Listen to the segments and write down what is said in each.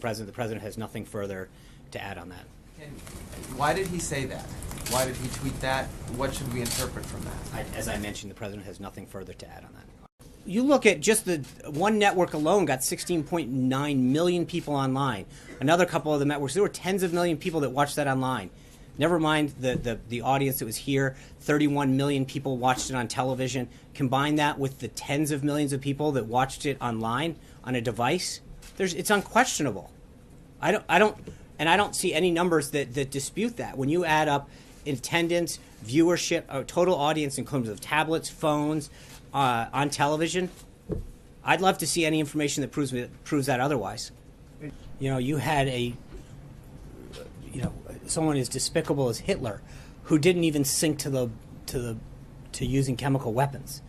The president has nothing further to add on that. And why did he say that? Why did he tweet that? What should we interpret from that? As I mentioned, the president has nothing further to add on that. You look at just the one network alone got 16.9 million people online. Another couple of the networks, there were tens of million people that watched that online. Never mind the audience that was here. 31 million people watched it on television. Combine that with the tens of millions of people that watched it online on a device. It's unquestionable. I don't see any numbers that dispute that. When you add up attendance, viewership, total audience in terms of tablets, phones, on television, I'd love to see any information that proves that otherwise. You had someone as despicable as Hitler, who didn't even sink to using chemical weapons.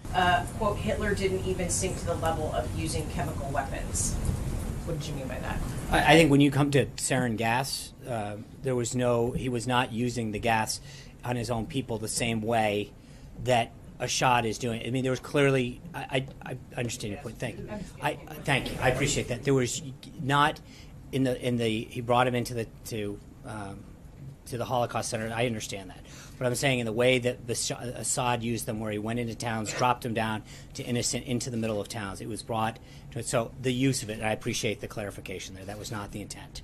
Quote, Hitler didn't even sink to the level of using chemical weapons. What did you mean by that? I think when you come to sarin gas, he was not using the gas on his own people the same way that Assad is doing. I mean, there was clearly. I understand your point. Thank you. Thank you. I appreciate that. There was not in the. He brought him into to the Holocaust Center. I understand that, but I'm saying in the way that Assad used them, where he went into towns, dropped them down to innocent into the middle of towns. It was brought to so the use of it. And I appreciate the clarification there. That was not the intent.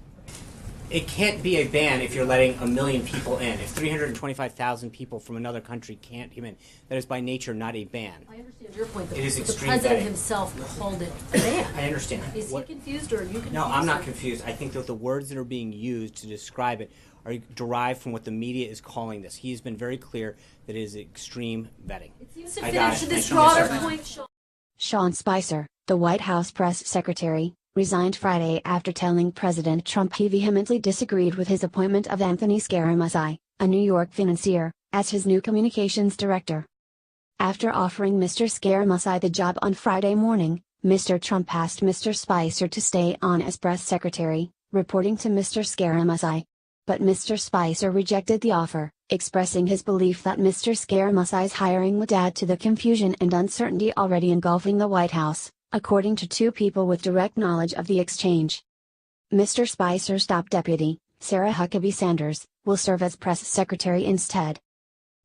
It can't be a ban if you're letting 1 million people in. If 325,000 people from another country can't come in, that is by nature not a ban. I understand your point. It is the extreme president vetting. himself called it a ban. I understand. Is he confused or are you confused? No, I'm not confused. I think that the words that are being used to describe it are derived from what the media is calling this. He has been very clear that it is extreme vetting. It seems to fit into this broader point, Sean. Sean Spicer, the White House press secretary, resigned Friday after telling President Trump he vehemently disagreed with his appointment of Anthony Scaramucci, a New York financier, as his new communications director. After offering Mr. Scaramucci the job on Friday morning, Mr. Trump asked Mr. Spicer to stay on as press secretary, reporting to Mr. Scaramucci. But Mr. Spicer rejected the offer, expressing his belief that Mr. Scaramucci's hiring would add to the confusion and uncertainty already engulfing the White House, according to two people with direct knowledge of the exchange. Mr. Spicer's top deputy, Sarah Huckabee Sanders, will serve as press secretary instead.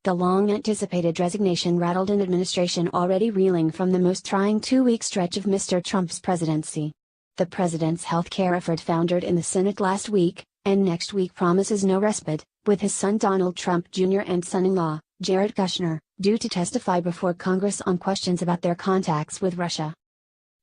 The long-anticipated resignation rattled an administration already reeling from the most trying two-week stretch of Mr. Trump's presidency. The president's health care effort foundered in the Senate last week, and next week promises no respite, with his son Donald Trump Jr. and son-in-law, Jared Kushner, due to testify before Congress on questions about their contacts with Russia.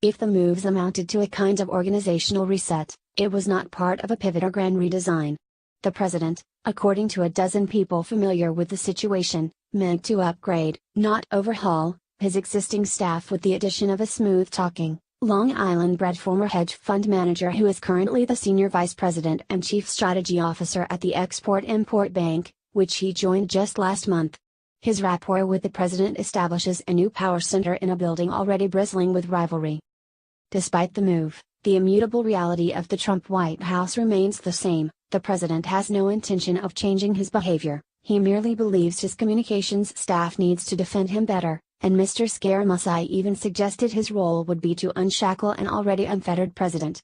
If the moves amounted to a kind of organizational reset, it was not part of a pivot or grand redesign. The president, according to a dozen people familiar with the situation, meant to upgrade, not overhaul, his existing staff with the addition of a smooth-talking, Long Island-bred former hedge fund manager who is currently the senior vice president and chief strategy officer at the Export-Import Bank, which he joined just last month. His rapport with the president establishes a new power center in a building already bristling with rivalry. Despite the move, the immutable reality of the Trump White House remains the same. The president has no intention of changing his behavior. He merely believes his communications staff needs to defend him better, and Mr. Scaramucci even suggested his role would be to unshackle an already unfettered president.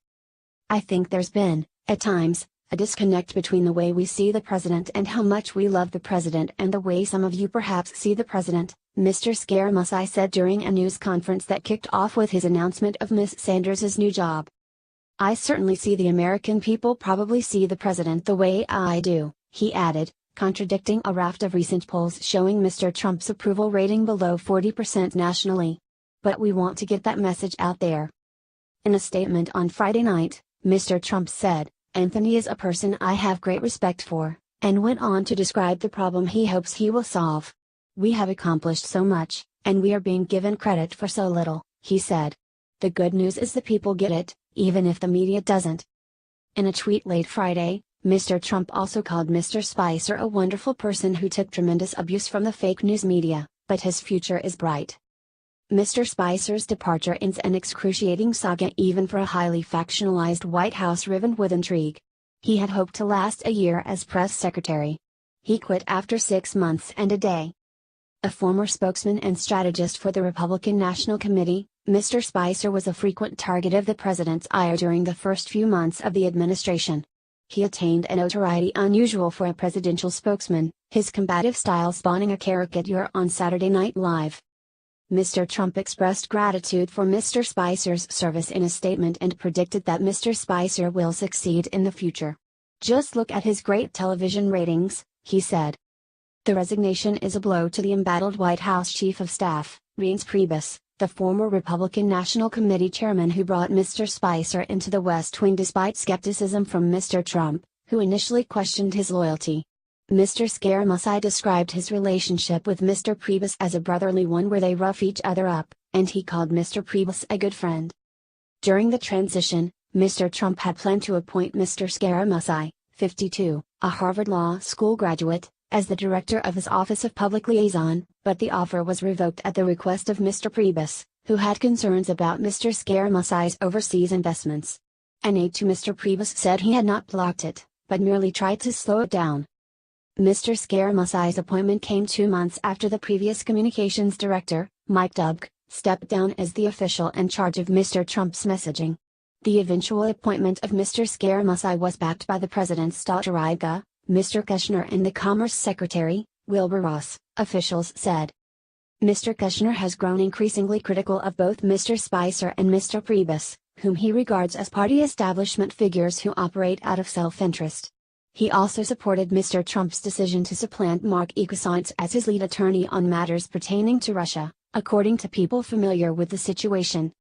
I think there's been, at times, a disconnect between the way we see the president and how much we love the president and the way some of you perhaps see the president, Mr. Scaramucci said during a news conference that kicked off with his announcement of Ms. Sanders' new job. I certainly see the American people probably see the president the way I do, he added, contradicting a raft of recent polls showing Mr. Trump's approval rating below 40% nationally. But we want to get that message out there. In a statement on Friday night, Mr. Trump said, "Anthony is a person I have great respect for," and went on to describe the problem he hopes he will solve. "We have accomplished so much, and we are being given credit for so little," he said. "The good news is the people get it, even if the media doesn't." In a tweet late Friday, Mr. Trump also called Mr. Spicer a wonderful person who took tremendous abuse from the fake news media, but his future is bright. Mr. Spicer's departure ends an excruciating saga even for a highly factionalized White House riven with intrigue. He had hoped to last a year as press secretary. He quit after 6 months and a day. A former spokesman and strategist for the Republican National Committee, Mr. Spicer was a frequent target of the president's ire during the first few months of the administration. He attained a notoriety unusual for a presidential spokesman, his combative style spawning a caricature on Saturday Night Live. Mr. Trump expressed gratitude for Mr. Spicer's service in a statement and predicted that Mr. Spicer will succeed in the future. "Just look at his great television ratings," he said. The resignation is a blow to the embattled White House Chief of Staff, Reince Priebus, the former Republican National Committee chairman who brought Mr. Spicer into the West Wing despite skepticism from Mr. Trump, who initially questioned his loyalty. Mr. Scaramucci described his relationship with Mr. Priebus as a brotherly one where they rough each other up, and he called Mr. Priebus a good friend. During the transition, Mr. Trump had planned to appoint Mr. Scaramucci, 52, a Harvard Law School graduate, as the director of his Office of Public Liaison, but the offer was revoked at the request of Mr. Priebus, who had concerns about Mr. Scaramucci's overseas investments. An aide to Mr. Priebus said he had not blocked it, but merely tried to slow it down. Mr. Scaramucci's appointment came 2 months after the previous communications director, Mike Dubke, stepped down as the official in charge of Mr. Trump's messaging. The eventual appointment of Mr. Scaramucci was backed by the president's daughter Iga, Mr. Kushner and the Commerce Secretary, Wilbur Ross, officials said. Mr. Kushner has grown increasingly critical of both Mr. Spicer and Mr. Priebus, whom he regards as party establishment figures who operate out of self-interest. He also supported Mr. Trump's decision to supplant Mark Ecoscience as his lead attorney on matters pertaining to Russia, according to people familiar with the situation.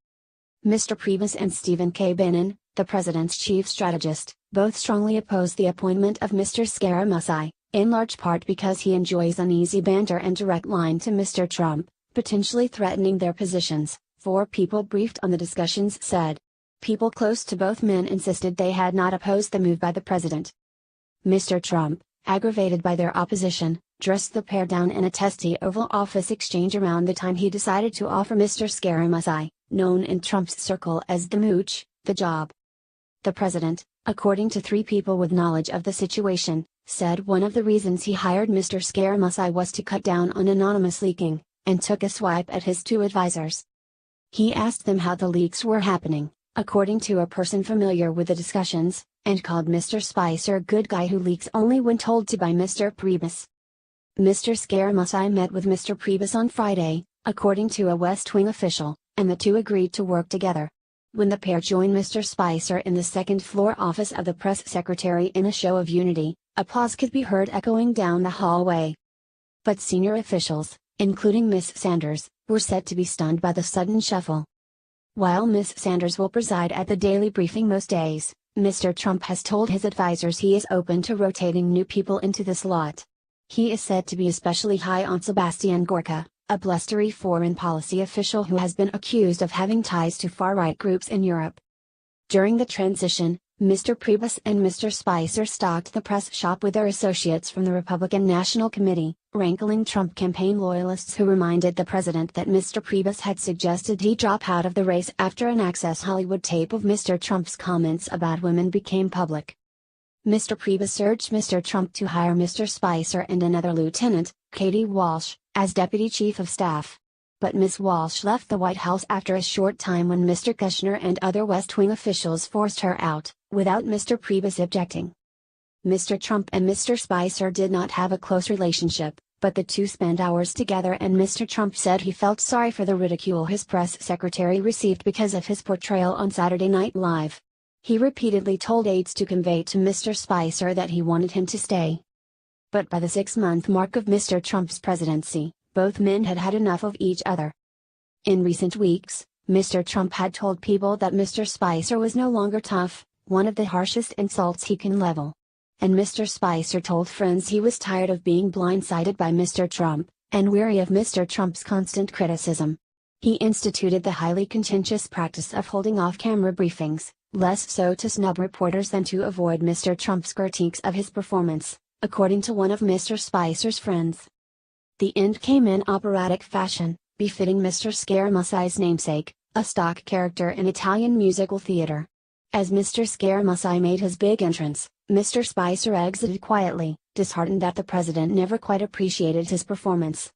Mr. Priebus and Stephen K. Bannon, the president's chief strategist, both strongly opposed the appointment of Mr. Scaramucci, in large part because he enjoys an easy banter and direct line to Mr. Trump, potentially threatening their positions, 4 people briefed on the discussions said. People close to both men insisted they had not opposed the move by the president. Mr. Trump, aggravated by their opposition, dressed the pair down in a testy Oval Office exchange around the time he decided to offer Mr. Scaramucci, known in Trump's circle as the Mooch, the job. The president, according to 3 people with knowledge of the situation, said one of the reasons he hired Mr. Scaramucci was to cut down on anonymous leaking, and took a swipe at his 2 advisors. He asked them how the leaks were happening, according to a person familiar with the discussions, and called Mr. Spicer a good guy who leaks only when told to by Mr. Priebus. Mr. Scaramucci met with Mr. Priebus on Friday, according to a West Wing official, and the 2 agreed to work together. When the pair joined Mr. Spicer in the second-floor office of the press secretary in a show of unity, applause could be heard echoing down the hallway. But senior officials, including Ms. Sanders, were said to be stunned by the sudden shuffle. While Ms. Sanders will preside at the daily briefing most days, Mr. Trump has told his advisors he is open to rotating new people into the slot. He is said to be especially high on Sebastian Gorka, a blustery foreign policy official who has been accused of having ties to far-right groups in Europe. During the transition, Mr. Priebus and Mr. Spicer stocked the press shop with their associates from the Republican National Committee, rankling Trump campaign loyalists who reminded the president that Mr. Priebus had suggested he drop out of the race after an Access Hollywood tape of Mr. Trump's comments about women became public. Mr. Priebus urged Mr. Trump to hire Mr. Spicer and another lieutenant, Katie Walsh, as Deputy Chief of Staff. But Ms. Walsh left the White House after a short time when Mr. Kushner and other West Wing officials forced her out, without Mr. Priebus objecting. Mr. Trump and Mr. Spicer did not have a close relationship, but the 2 spent hours together and Mr. Trump said he felt sorry for the ridicule his press secretary received because of his portrayal on Saturday Night Live. He repeatedly told aides to convey to Mr. Spicer that he wanted him to stay. But by the 6-month mark of Mr. Trump's presidency, both men had had enough of each other. In recent weeks, Mr. Trump had told people that Mr. Spicer was no longer tough, one of the harshest insults he can level. And Mr. Spicer told friends he was tired of being blindsided by Mr. Trump, and weary of Mr. Trump's constant criticism. He instituted the highly contentious practice of holding off-camera briefings, less so to snub reporters than to avoid Mr. Trump's critiques of his performance, according to one of Mr. Spicer's friends. The end came in operatic fashion, befitting Mr. Scaramucci's namesake, a stock character in Italian musical theater. As Mr. Scaramucci made his big entrance, Mr. Spicer exited quietly, disheartened that the president never quite appreciated his performance.